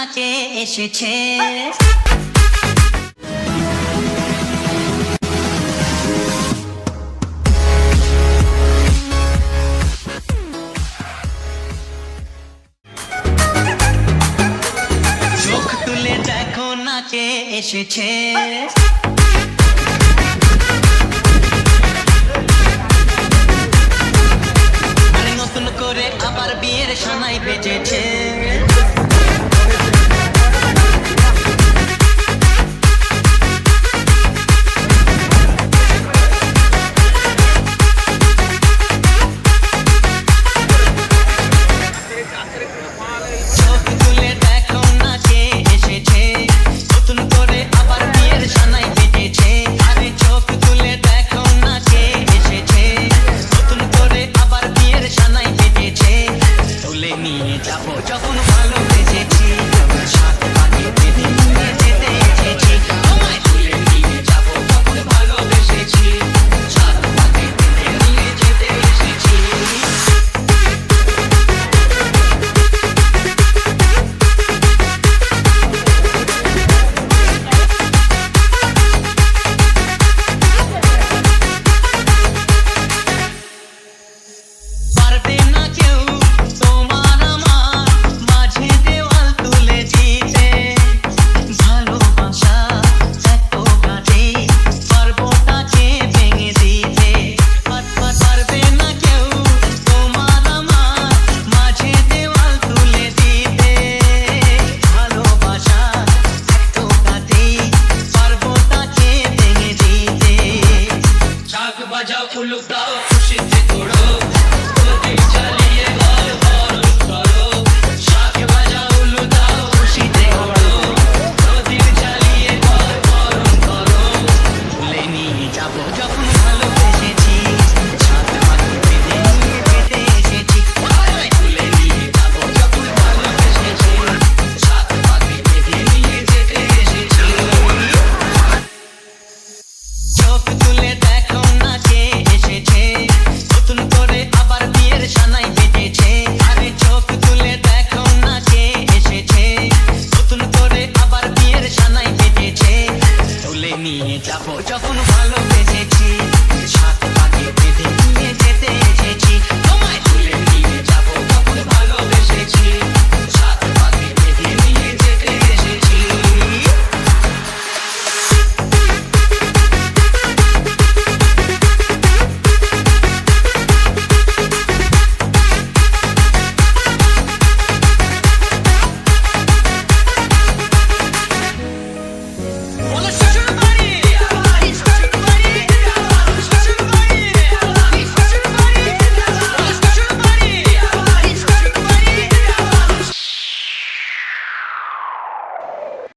নাচে এসেছে। চোখ তুলে দেখো নাচে এসেছে। নতুন করে আবার বিয়ের সানাই বেজেছে। চোখ তুলে দেখো নাচে এসেছে। নতুন করে আবার বিয়ের সানাই বেজেছে। আরে চোখ তুলে দেখো নাচে এসেছে। নতুন করে আবার বিয়ের সানাই বেজেছে। তুলে নিয়ে যাবো যখন ভালোবেসেছি, সাত পাখি বেঁধে নিয়ে যেতে এসেছি। তোমায় তুলে নিয়ে যাবো যখন ভালোবেসেছি।